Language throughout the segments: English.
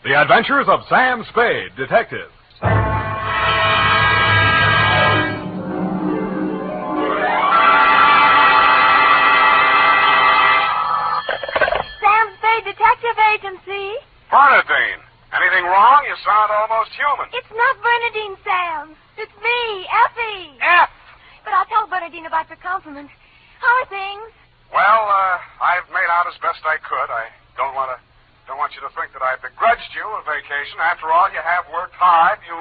The Adventures of Sam Spade, Detective. Sam Spade Detective Agency. Bernadine, anything wrong? You sound almost human. It's not Bernadine, Sam. It's me, Effie. F. But I'll tell Bernadine about your compliment. How are things? Well, I've made out as best I could. I don't want you to think that I begrudged you a vacation. After all, you have worked hard. You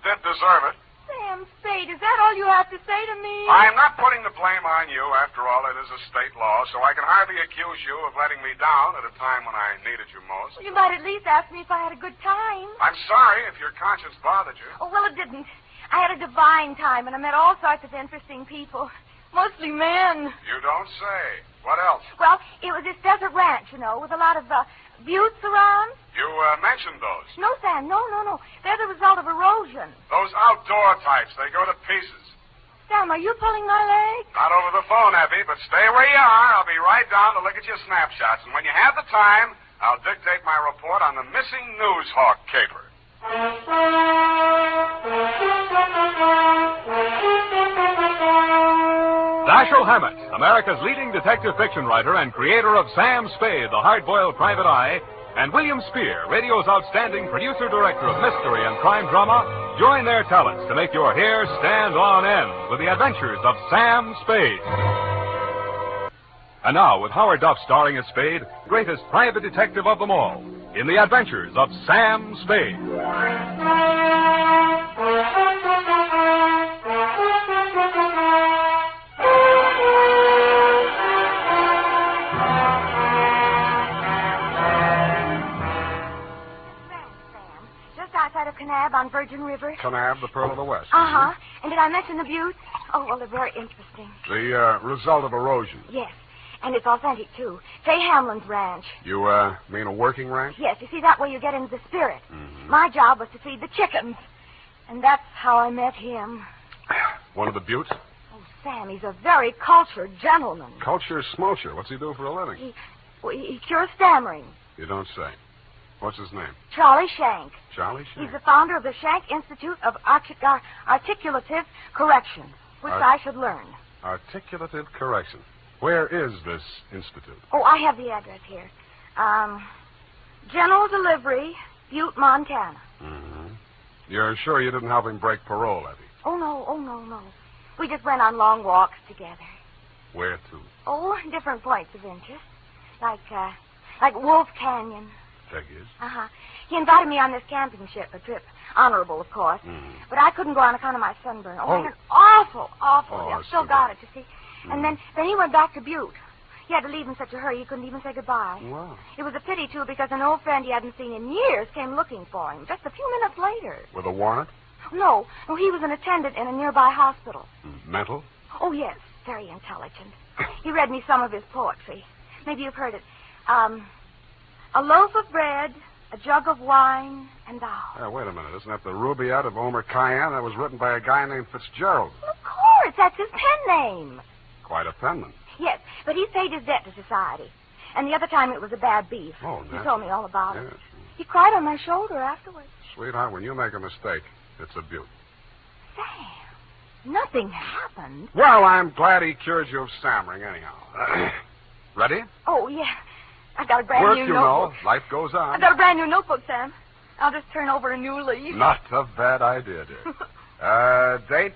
did deserve it. Sam Spade, is that all you have to say to me? I'm not putting the blame on you. After all, it is a state law, so I can hardly accuse you of letting me down at a time when I needed you most. You might at least ask me if I had a good time. I'm sorry if your conscience bothered you. Oh, well, it didn't. I had a divine time, and I met all sorts of interesting people. Mostly men. You don't say. What else? Well, it was this desert ranch, you know, with a lot of buttes around. You mentioned those. No, Sam, no. They're the result of erosion. Those outdoor types, they go to pieces. Sam, are you pulling my leg? Not over the phone, Effie, but stay where you are. I'll be right down to look at your snapshots. And when you have the time, I'll dictate my report on the missing Newshawk caper. Dashiell Hammett, America's leading detective fiction writer and creator of Sam Spade, the hard-boiled private eye, and William Spear, radio's outstanding producer-director of mystery and crime drama, join their talents to make your hair stand on end with the Adventures of Sam Spade. And now, with Howard Duff starring as Spade, greatest private detective of them all, in the Adventures of Sam Spade. Outside of Kanab on Virgin River. Kanab, the Pearl of the West. Uh-huh. And did I mention the buttes? Oh, well, they're very interesting. The result of erosion. Yes. And it's authentic, too. Fay Hamlin's ranch. You, mean a working ranch? Yes. You see, that way you get into the spirit. Mm-hmm. My job was to feed the chickens. And that's how I met him. One of the buttes? Oh, Sam, he's a very cultured gentleman. Culture smosher. What's he do for a living? He cures stammering. You don't say. What's his name? Charlie Shank. Charlie Shank? He's the founder of the Shank Institute of Articulative Correction, which I should learn. Articulative Correction. Where is this institute? Oh, I have the address here. General Delivery, Butte, Montana. Mm-hmm. You're sure you didn't help him break parole, Effie? Oh, no. We just went on long walks together. Where to? Oh, different points of interest. Like Wolf Canyon. Figures. Uh-huh. He invited me on this camping ship, a trip. Honorable, of course. Mm. But I couldn't go on account of my sunburn. Oh, it's awful. Oh, I've still got it, you see. And then he went back to Butte. He had to leave in such a hurry he couldn't even say goodbye. Wow. It was a pity, too, because an old friend he hadn't seen in years came looking for him just a few minutes later. With a warrant? No, he was an attendant in a nearby hospital. Mental? Oh, yes, very intelligent. He read me some of his poetry. Maybe you've heard it. A loaf of bread, a jug of wine, and thou. Wait a minute. Isn't that the Rubaiyat of Omer Khayyam that was written by a guy named Fitzgerald? Of course, that's his pen name. Quite a penman. Yes, but he's paid his debt to society. And the other time it was a bad beef. Oh, He told me all about it. Yes. He cried on my shoulder afterwards. Sweetheart, when you make a mistake, it's a beaut. Sam, nothing happened. Well, I'm glad he cured you of stammering anyhow. Ready? Oh, yeah. I got a brand Work, new you notebook. know. Life goes on. I got a brand new notebook, Sam. I'll just turn over a new leaf. Not a bad idea, dear. Date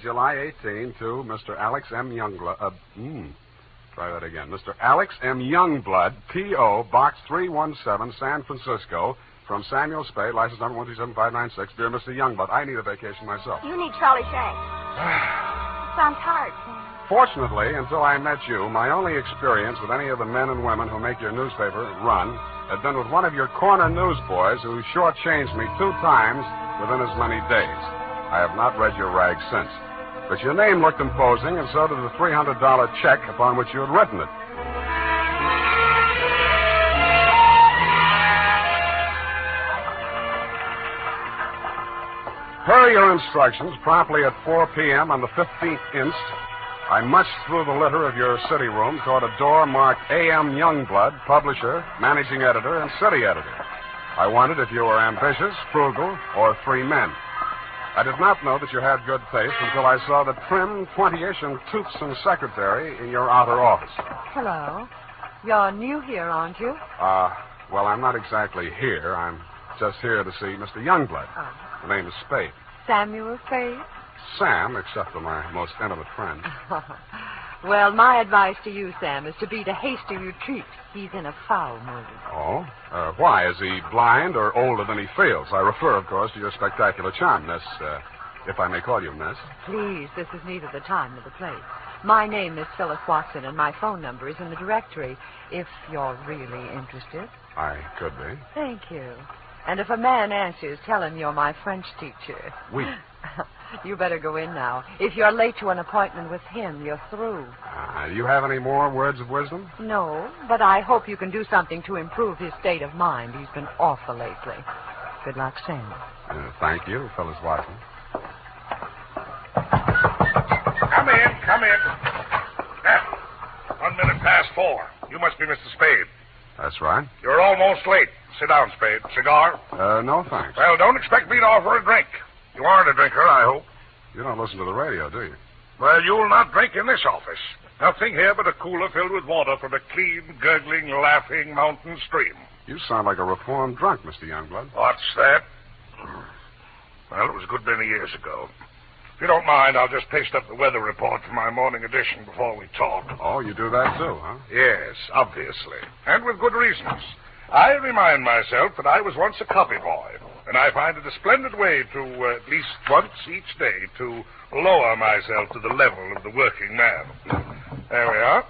July 18 to Mr. Alex M. Youngblood. Try that again. Mr. Alex M. Youngblood, P.O., Box 317, San Francisco. From Samuel Spade, license number 127596. Dear Mr. Youngblood, I need a vacation myself. You need Charlie Shank. Sounds hard, Sam. Fortunately, until I met you, my only experience with any of the men and women who make your newspaper run had been with one of your corner newsboys who shortchanged me 2 times within as many days. I have not read your rag since. But your name looked imposing, and so did the $300 check upon which you had written it. Per your instructions, promptly at 4 p.m. on the 15th inst., I munched through the litter of your city room toward a door marked A.M. Youngblood, publisher, managing editor, and city editor. I wondered if you were ambitious, frugal, or three men. I did not know that you had good taste until I saw the trim, 20-ish, and toothsome secretary in your outer office. Hello. You're new here, aren't you? Well, I'm not exactly here. I'm just here to see Mr. Youngblood. Oh. The name is Spade. Samuel Spade? Sam, except for my most intimate friend. Well, my advice to you, Sam, is to be the hastier you treat. He's in a foul mood. Oh? Why? Is he blind or older than he feels? I refer, of course, to your spectacular charm, Miss, if I may call you Miss. Please, this is neither the time nor the place. My name is Phyllis Watson, and my phone number is in the directory, if you're really interested. I could be. Thank you. And if a man answers, tell him you're my French teacher. Oui. You better go in now. If you're late to an appointment with him, you're through. Do you have any more words of wisdom? No, but I hope you can do something to improve his state of mind. He's been awful lately. Good luck, Sam. Thank you, Phyllis Watson. Come in. 1 minute past 4. You must be Mr. Spade. That's right. You're almost late. Sit down, Spade. Cigar? No, thanks. Well, don't expect me to offer a drink. You aren't a drinker, I hope. You don't listen to the radio, do you? Well, you'll not drink in this office. Nothing here but a cooler filled with water from a clean, gurgling, laughing mountain stream. You sound like a reformed drunk, Mr. Youngblood. What's that? Well, it was a good many years ago. If you don't mind, I'll just paste up the weather report for my morning edition before we talk. Oh, you do that too, huh? Yes, obviously. And with good reasons. I remind myself that I was once a copy boy, and I find it a splendid way to, at least once each day, to lower myself to the level of the working man. There we are.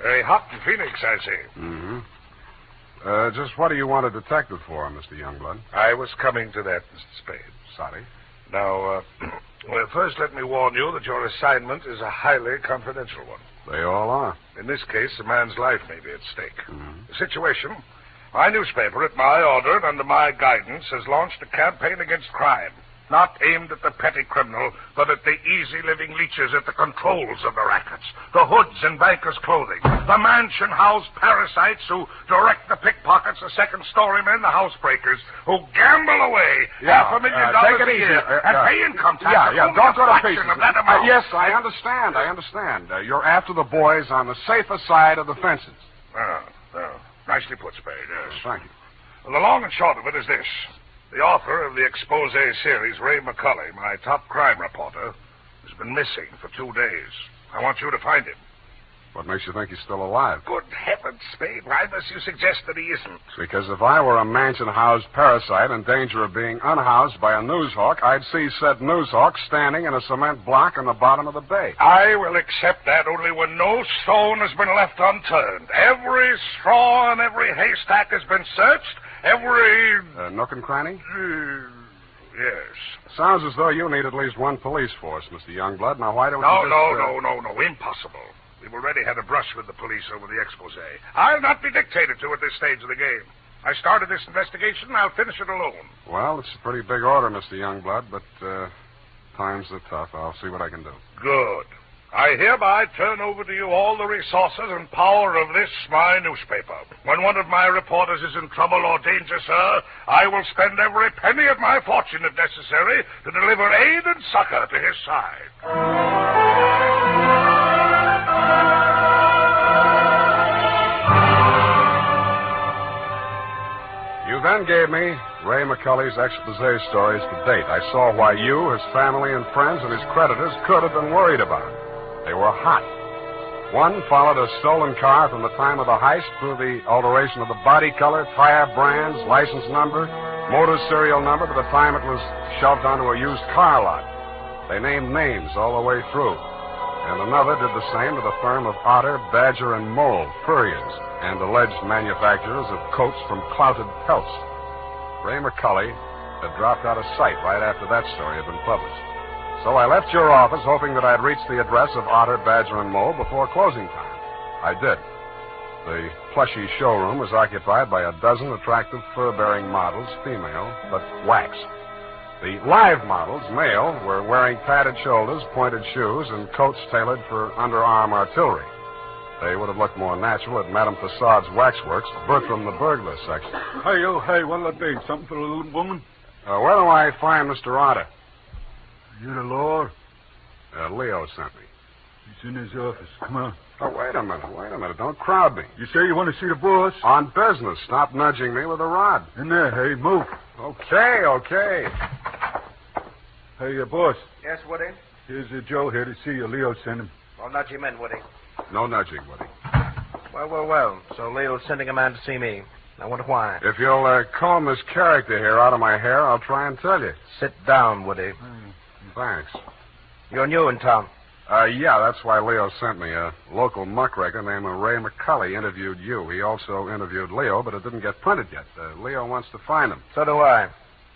Very hot in Phoenix, I see. Mm-hmm. Just what do you want a detective for, Mr. Youngblood? I was coming to that, Mr. Spade. Sorry. Now, well, first let me warn you that your assignment is a highly confidential one. They all are. In this case, a man's life may be at stake. Mm-hmm. The situation: my newspaper, at my order and under my guidance, has launched a campaign against crime. Not aimed at the petty criminal, but at the easy-living leeches at the controls of the rackets, the hoods in bankers' clothing, the mansion-house parasites who direct the pickpockets, the second-story men, the housebreakers, who gamble away $500,000 a year and pay income tax. Don't go to pieces. Of that amount. Yes, I understand. You're after the boys on the safer side of the fences. Nicely put, Spade, yes. Thank you. Well, the long and short of it is this. The author of the expose series, Ray McCulley, my top crime reporter, has been missing for 2 days. I want you to find him. What makes you think he's still alive? Good heavens, Spade. Why must you suggest that he isn't? Because if I were a mansion-housed parasite in danger of being unhoused by a Newshawk, I'd see said Newshawk standing in a cement block on the bottom of the bay. I will accept that only when no stone has been left unturned. Every straw and every haystack has been searched. Every... nook and cranny? Yes. Sounds as though you need at least one police force, Mr. Youngblood. Now, why don't No, you impossible. We've already had a brush with the police over the expose. I'll not be dictated to at this stage of the game. I started this investigation, and I'll finish it alone. Well, it's a pretty big order, Mr. Youngblood, but times are tough. I'll see what I can do. Good. I hereby turn over to you all the resources and power of this, my newspaper. When one of my reporters is in trouble or danger, sir, I will spend every penny of my fortune, if necessary, to deliver aid and succor to his side. You then gave me Ray McCulley's expose stories to date. I saw why you, his family and friends, and his creditors could have been worried about him. They were hot. One followed a stolen car from the time of the heist through the alteration of the body color, tire brands, license number, motor serial number to the time it was shoved onto a used car lot. They named names all the way through. And another did the same to the firm of Otter, Badger, and Mole, furriers, and alleged manufacturers of coats from clouted pelts. Ray McCulley had dropped out of sight right after that story had been published. So I left your office hoping that I'd reach the address of Otter, Badger, and Mole before closing time. I did. The plushy showroom was occupied by a dozen attractive fur-bearing models, female, but wax. The live models, male, were wearing padded shoulders, pointed shoes, and coats tailored for underarm artillery. They would have looked more natural at Madame Tussaud's waxworks, Bertram the burglar section. Hey, oh, hey, what'll it be? Something for the little woman? Where do I find Mr. Otter? You the law? Leo sent me. He's in his office. Come on. Oh, wait a minute. Don't crowd me. You say you want to see the boss? On business. Stop nudging me with a rod. In there, hey, move. Okay. Hey, boss. Yes, Woody? Here's Joe here to see you. Leo sent him. Well, nudge him in, Woody. No nudging, Woody. Well. So Leo's sending a man to see me. I wonder why. If you'll comb this character here out of my hair, I'll try and tell you. Sit down, Woody. Thanks. You're new in town. Yeah, that's why Leo sent me. A local muckraker named Ray McCully interviewed you. He also interviewed Leo, but it didn't get printed yet. Leo wants to find him. So do I.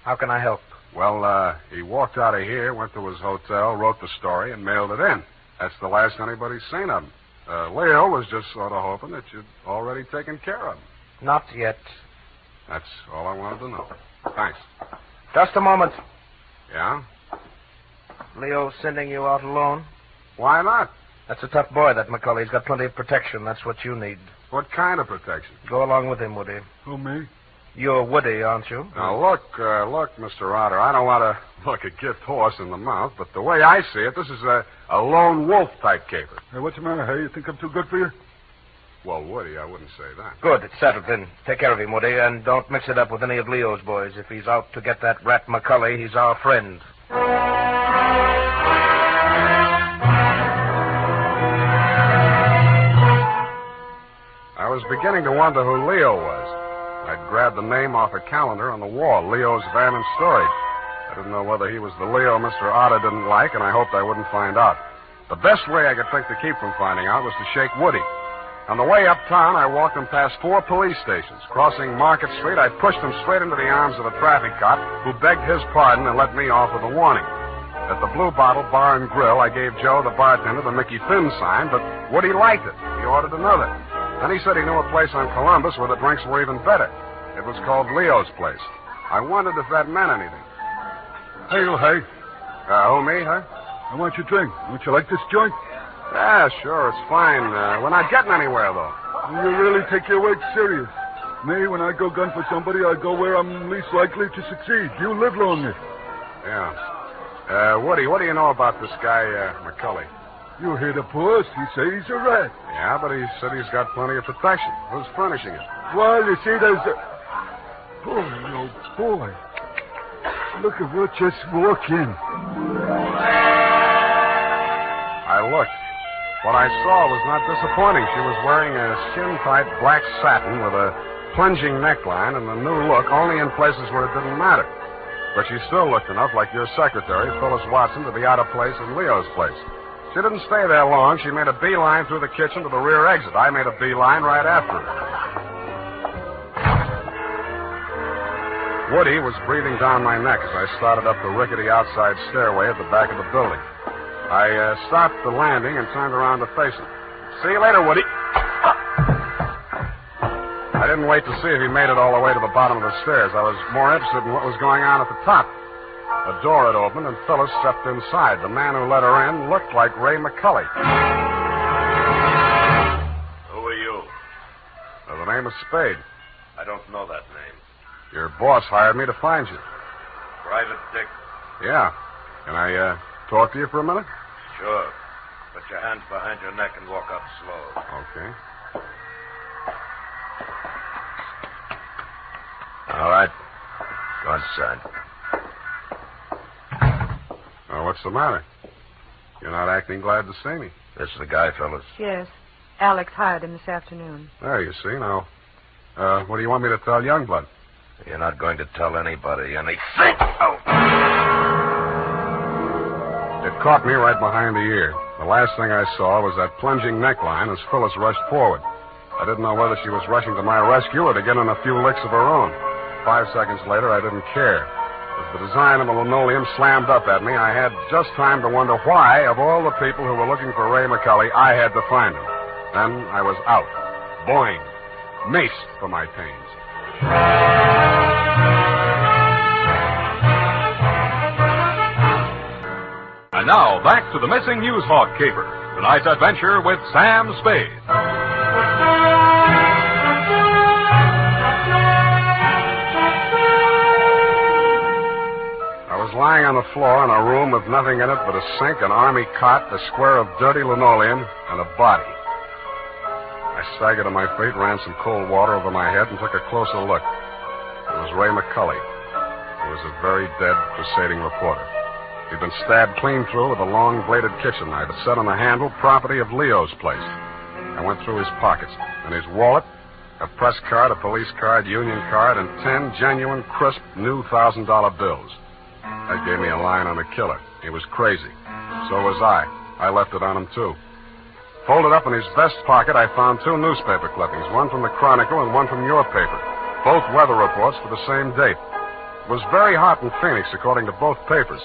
How can I help? Well, he walked out of here, went to his hotel, wrote the story, and mailed it in. That's the last anybody's seen of him. Leo was just sort of hoping that you'd already taken care of him. Not yet. That's all I wanted to know. Thanks. Just a moment. Yeah? Leo's sending you out alone? Why not? That's a tough boy, that McCully. He's got plenty of protection. That's what you need. What kind of protection? Go along with him, Woody. Who, me? You're Woody, aren't you? Now, look, Mr. Otter, I don't want to look a gift horse in the mouth, but the way I see it, this is a lone wolf type caper. Hey, what's the matter, hey? You think I'm too good for you? Well, Woody, I wouldn't say that. Good. It's settled then. Take care of him, Woody, and don't mix it up with any of Leo's boys. If he's out to get that rat McCully, he's our friend. I was beginning to wonder who Leo was. I'd grabbed the name off a calendar on the wall, Leo's Van and Storage. I didn't know whether he was the Leo Mr. Otter didn't like, and I hoped I wouldn't find out. The best way I could think to keep from finding out was to shake Woody. On the way uptown, I walked him past 4 police stations. Crossing Market Street, I pushed him straight into the arms of a traffic cop who begged his pardon and let me off with a warning. At the Blue Bottle Bar and Grill, I gave Joe, the bartender, the Mickey Finn sign, but Woody liked it. He ordered another. Then he said he knew a place on Columbus where the drinks were even better. It was called Leo's Place. I wondered if that meant anything. Hey, oh, hey. Who, me, huh? I want your drink. Don't you like this joint? Yeah, sure, it's fine. We're not getting anywhere, though. You really take your work serious. Me, when I go gun for somebody, I go where I'm least likely to succeed. You live longer. Yeah. Woody, what do you know about this guy, McCully? You hear the boss. He says he's a rat. Yeah, but he said he's got plenty of protection. Who's furnishing it? Well, you see, there's a... Boy, oh, boy. Look at what just walked in. I looked. What I saw was not disappointing. She was wearing a skin-tight black satin with a plunging neckline and a new look only in places where it didn't matter. But she still looked enough like your secretary, Phyllis Watson, to be out of place in Leo's place. She didn't stay there long. She made a beeline through the kitchen to the rear exit. I made a beeline right after her. Woody was breathing down my neck as I started up the rickety outside stairway at the back of the building. I stopped the landing and turned around to face him. See you later, Woody. I didn't wait to see if he made it all the way to the bottom of the stairs. I was more interested in what was going on at the top. A door had opened, and Phyllis stepped inside. The man who let her in looked like Ray McCully. Who are you? The name is Spade. I don't know that name. Your boss hired me to find you. Private Dick? Yeah. Can I talk to you for a minute? Sure. Put your hands behind your neck and walk up slow. Okay. All right. Go inside. What's the matter? You're not acting glad to see me. This is the guy, fellas. Yes. Alex hired him this afternoon. There, you see. Now, what do you want me to tell Youngblood? You're not going to tell anybody anything. Oh. It caught me right behind the ear. The last thing I saw was that plunging neckline as Phyllis rushed forward. I didn't know whether she was rushing to my rescue or to get in a few licks of her own. 5 seconds later, I didn't care. As the design of the linoleum slammed up at me, I had just time to wonder why, of all the people who were looking for Ray McCully, I had to find him. Then I was out. Boing. Maced for my pains. And now, back to the missing Newshawk caper. Tonight's adventure with Sam Spade. on the floor in a room with nothing in it but a sink, an army cot, a square of dirty linoleum, and a body. I staggered to my feet, ran some cold water over my head, and took a closer look. It was Ray McCulley. He was a very dead crusading reporter. He'd been stabbed clean through with a long-bladed kitchen knife. It set on the handle, property of Leo's place. I went through his pockets. In his wallet, a press card, a police card, union card, and 10 genuine, crisp, new $1,000 bills. That gave me a line on the killer. He was crazy. So was I. I left it on him, too. Folded up in his vest pocket, I found 2 newspaper clippings, one from the Chronicle and one from your paper. Both weather reports for the same date. It was very hot in Phoenix, according to both papers.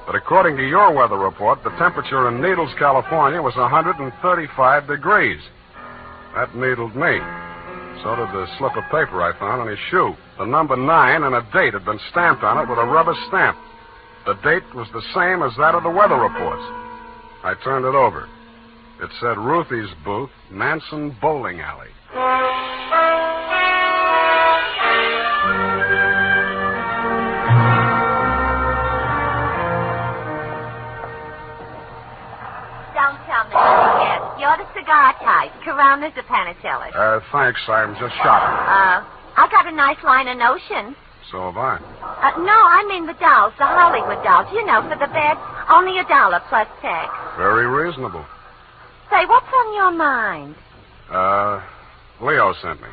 But according to your weather report, the temperature in Needles, California was 135 degrees. That needled me. So did the slip of paper I found on his shoe. The number 9 and a date had been stamped on it with a rubber stamp. The date was the same as that of the weather reports. I turned it over. It said Ruthie's Booth, Manson Bowling Alley. Don't tell me nothing yet. You're the cigar type. Coronas or Panatellas? Thanks. I'm just shopping. I got a nice line of notions. So have I. No, I mean the dolls, the Hollywood dolls. You know, for the bed, only $1 plus tax. Very reasonable. Say, what's on your mind? Leo sent me.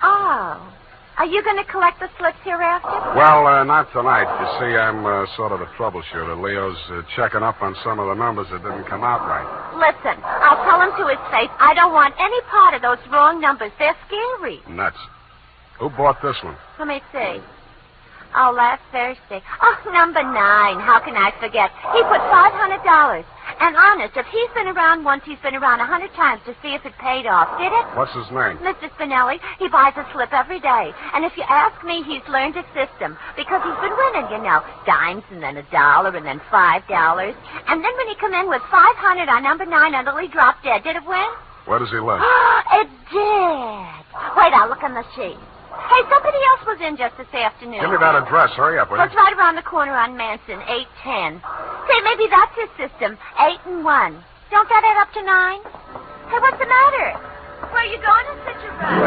Oh. Are you going to collect the slips hereafter? Well, not tonight. You see, I'm sort of a troubleshooter. Leo's checking up on some of the numbers that didn't come out right. Listen, I'll tell him to his face I don't want any part of those wrong numbers. They're scary. Nuts. Who bought this one? Let me see. Oh, last Thursday. Oh, number 9. How can I forget? He put $500. And honest, if he's been around once, he's been around 100 times to see if it paid off. Did it? What's his name? Mr. Spinelli. He buys a slip every day. And if you ask me, he's learned a system. Because he's been winning, you know. Dimes and then $1 and then $5. And then when he come in with 500 on number 9 until he dropped dead, did it win? Where does he live? It did. Wait, I'll look on the sheet. Hey, somebody else was in just this afternoon. Give me that address. Hurry up, will you? It's right around the corner on Manson, 810. Say, maybe that's his system, 8 and 1. Don't that add up to 9? Hey, what's the matter? Where are you going in such a rush?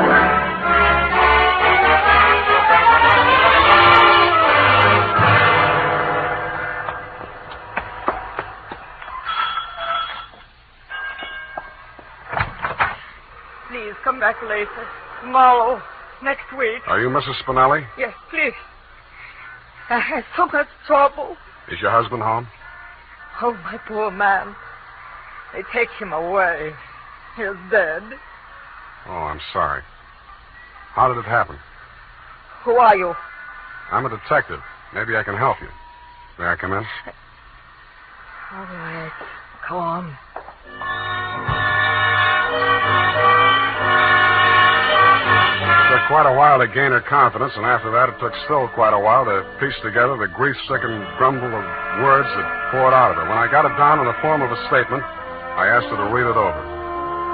Please, come back later. Tomorrow. Next week. Are you Mrs. Spinelli? Yes, please. I had so much trouble. Is your husband home? Oh, my poor man. They take him away. He's dead. Oh, I'm sorry. How did it happen? Who are you? I'm a detective. Maybe I can help you. May I come in? All right. Go on. It took quite a while to gain her confidence, and after that it took still quite a while to piece together the grief-stricken grumble of words that poured out of her. When I got it down in the form of a statement, I asked her to read it over.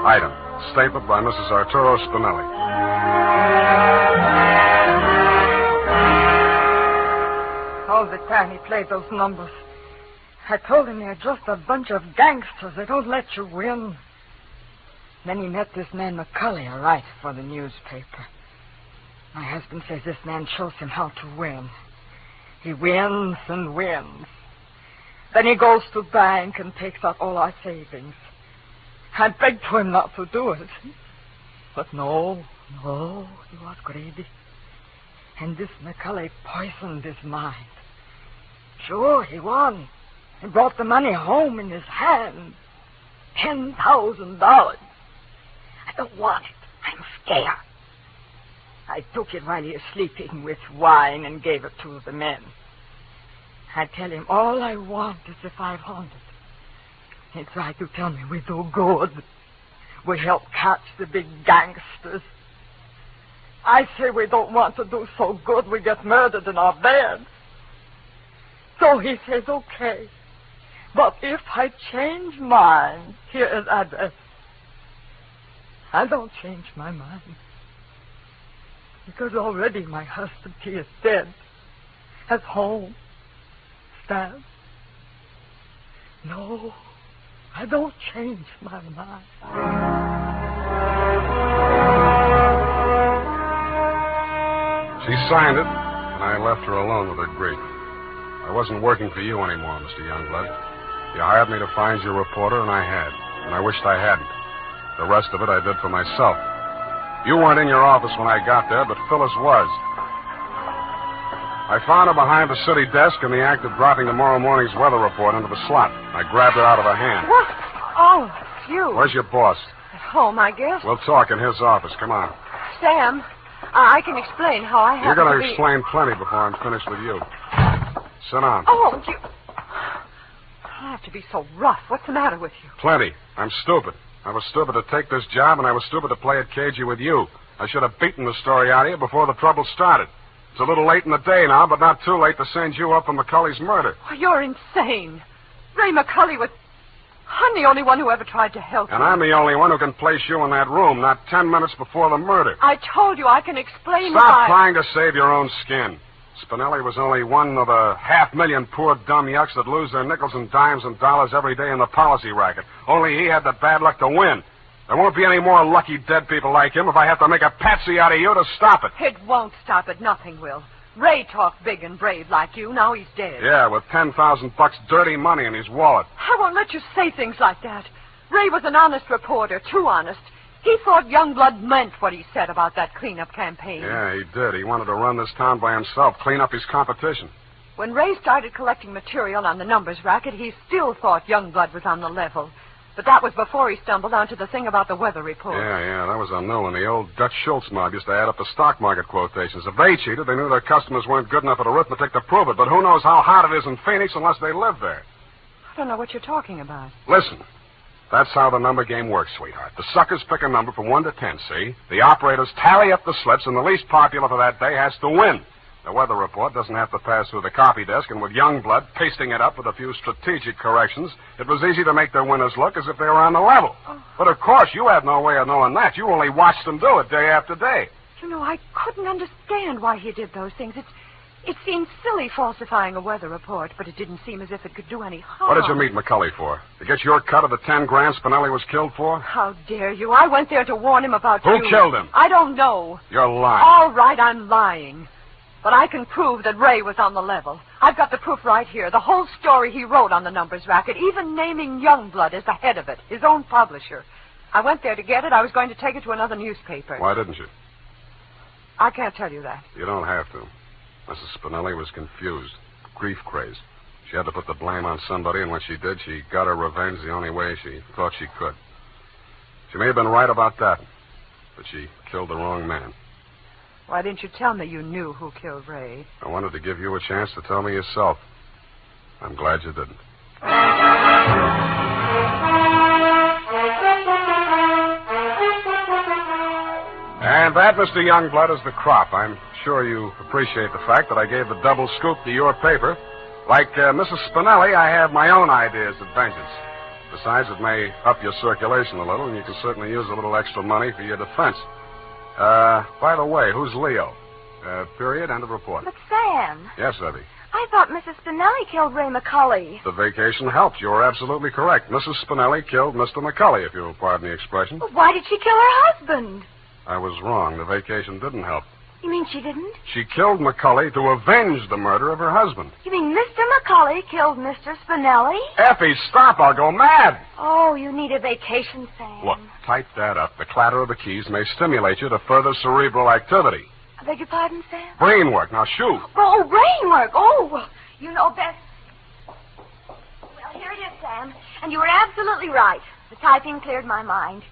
Item, statement by Mrs. Arturo Spinelli. All the time he played those numbers, I told him they're just a bunch of gangsters. They don't let you win. Then he met this man McCulley, a writer for the newspaper. My husband says this man shows him how to win. He wins and wins. Then he goes to bank and takes out all our savings. I begged for him not to do it. But no, he was greedy. And this McCulley poisoned his mind. Sure, he won. He brought the money home in his hand. $10,000. I don't want it. I'm scared. I took it while he was sleeping with wine and gave it to the men. I tell him all I want is the 500. He tried to tell me we do good. We help catch the big gangsters. I say we don't want to do so good we get murdered in our beds. So he says, okay. But if I change mine, here is address. I don't change my mind. Because already my husband, he is dead. At home. Sam. No, I don't change my mind. She signed it, and I left her alone with her grief. I wasn't working for you anymore, Mr. Youngblood. You hired me to find your reporter, and I had. And I wished I hadn't. The rest of it I did for myself. You weren't in your office when I got there, but Phyllis was. I found her behind the city desk in the act of dropping tomorrow morning's weather report into the slot. I grabbed her out of her hand. What? Oh, it's you. Where's your boss? At home, I guess. We'll talk in his office. Come on. Sam, I can explain how I You're happen going to to be... explain plenty before I'm finished with you. Sit down. Oh, you... I have to be so rough. What's the matter with you? Plenty. I'm stupid. I was stupid to take this job, and I was stupid to play it cagey with you. I should have beaten the story out of you before the trouble started. It's a little late in the day now, but not too late to send you up for McCulley's murder. Oh, you're insane. Ray McCulley was... I'm the only one who ever tried to help And you. I'm the only one who can place you in that room, not 10 minutes before the murder. I told you I can explain Stop trying to save your own skin. Spinelli was only one of a 500,000 poor dumb yucks that lose their nickels and dimes and dollars every day in the policy racket. Only he had the bad luck to win. There won't be any more lucky dead people like him if I have to make a patsy out of you to stop it. It won't stop it. Nothing will. Ray talked big and brave like you. Now he's dead. Yeah, with $10,000 dirty money in his wallet. I won't let you say things like that. Ray was an honest reporter, too honest. He thought Youngblood meant what he said about that cleanup campaign. Yeah, he did. He wanted to run this town by himself, clean up his competition. When Ray started collecting material on the numbers racket, he still thought Youngblood was on the level. But that was before he stumbled onto the thing about the weather report. Yeah, that was a new one. The old Dutch Schultz mob used to add up the stock market quotations. If they cheated, they knew their customers weren't good enough at arithmetic to prove it. But who knows how hot it is in Phoenix unless they live there. I don't know what you're talking about. Listen, that's how the number game works, sweetheart. The suckers pick a number from 1 to 10, see? The operators tally up the slips, and the least popular for that day has to win. The weather report doesn't have to pass through the copy desk, and with Youngblood pasting it up with a few strategic corrections, it was easy to make their winners look as if they were on the level. Oh. But, of course, you had no way of knowing that. You only watched them do it day after day. You know, I couldn't understand why he did those things. It seemed silly falsifying a weather report, but it didn't seem as if it could do any harm. What did you meet McCulley for? To get your cut of the 10 grand Spinelli was killed for? How dare you? I went there to warn him about you. Who killed him? I don't know. You're lying. All right, I'm lying. But I can prove that Ray was on the level. I've got the proof right here. The whole story he wrote on the numbers racket, even naming Youngblood as the head of it, his own publisher. I went there to get it. I was going to take it to another newspaper. Why didn't you? I can't tell you that. You don't have to. Mrs. Spinelli was confused, grief-crazed. She had to put the blame on somebody, and when she did, she got her revenge the only way she thought she could. She may have been right about that, but she killed the wrong man. Why didn't you tell me you knew who killed Ray? I wanted to give you a chance to tell me yourself. I'm glad you didn't. And that, Mr. Youngblood, is the crop. I'm sure you appreciate the fact that I gave the double scoop to your paper. Like Mrs. Spinelli, I have my own ideas of vengeance. Besides, it may up your circulation a little, and you can certainly use a little extra money for your defense. By the way, who's Leo? Period, end of report. But, Sam. Yes, Evie. I thought Mrs. Spinelli killed Ray McCulley. The vacation helped. You're absolutely correct. Mrs. Spinelli killed Mr. McCulley, if you'll pardon the expression. Well, why did she kill her husband? I was wrong. The vacation didn't help. You mean she didn't? She killed McCulley to avenge the murder of her husband. You mean Mr. McCulley killed Mr. Spinelli? Effie, stop. I'll go mad. Oh, you need a vacation, Sam. Look, type that up. The clatter of the keys may stimulate you to further cerebral activity. I beg your pardon, Sam? Brain work. Now, shoot. Oh, brain work. Oh, well, you know best. Well, here it is, Sam. And you were absolutely right. The typing cleared my mind.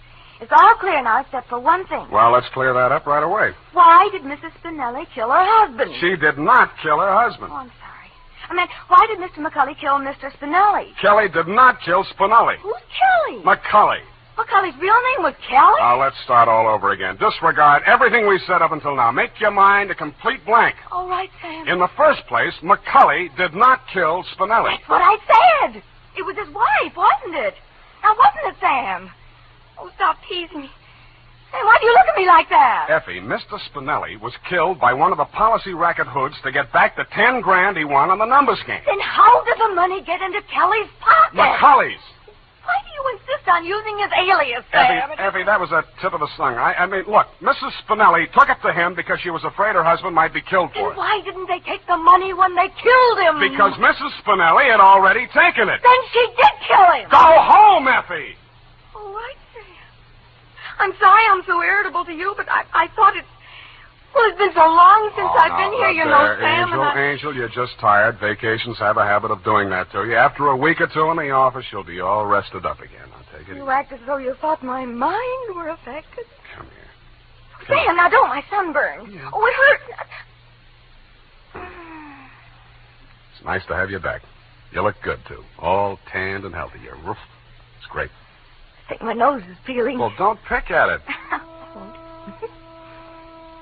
It's all clear now except for one thing. Well, let's clear that up right away. Why did Mrs. Spinelli kill her husband? She did not kill her husband. Oh, I'm sorry. I meant, why did Mr. McCulley kill Mr. Spinelli? Kelly did not kill Spinelli. Who's Kelly? McCulley. McCulley's real name was Kelly? Now, let's start all over again. Disregard everything we said up until now. Make your mind a complete blank. All right, Sam. In the first place, McCulley did not kill Spinelli. That's what I said. It was his wife, wasn't it? Now, wasn't it, Sam? Oh, stop teasing me. Hey, why do you look at me like that? Effie, Mr. Spinelli was killed by one of the policy racket hoods to get back the $10,000 he won on the numbers game. Then how did the money get into Kelly's pocket? McCulley's. Why do you insist on using his alias, Sam? Effie, that was a tip of the tongue. I mean, look, Mrs. Spinelli took it to him because she was afraid her husband might be killed for Then it. why didn't they take the money when they killed him? Because Mrs. Spinelli had already taken it. Then she did kill him. Go home, Effie! All right, Sam. I'm sorry I'm so irritable to you, but I thought it... Well, it's been so long since I've been here, you know, Sam, Angel, you're just tired. Vacations have a habit of doing that to you. After a week or two in the office, you'll be all rested up again. I'll take it easy. You act as though you thought my mind were affected. Come here. Sam, now don't my sunburn. Yeah. Oh, it hurts. It's nice to have you back. You look good, too. All tanned and healthy. Your roof. It's great. I think my nose is peeling. Well, don't pick at it.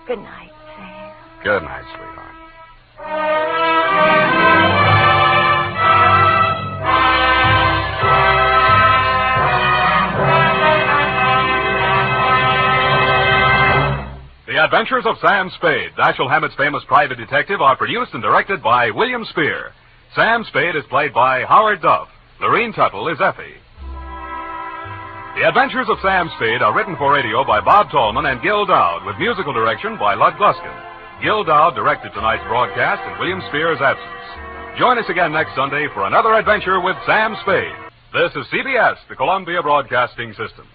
Good night, Sam. Good night, sweetheart. The Adventures of Sam Spade, Dashiell Hammett's famous private detective, are produced and directed by William Spear. Sam Spade is played by Howard Duff. Lorene Tuttle is Effie. The Adventures of Sam Spade are written for radio by Bob Tallman and Gil Dowd, with musical direction by Lud Gluskin. Gil Dowd directed tonight's broadcast in William Spear's absence. Join us again next Sunday for another adventure with Sam Spade. This is CBS, the Columbia Broadcasting System.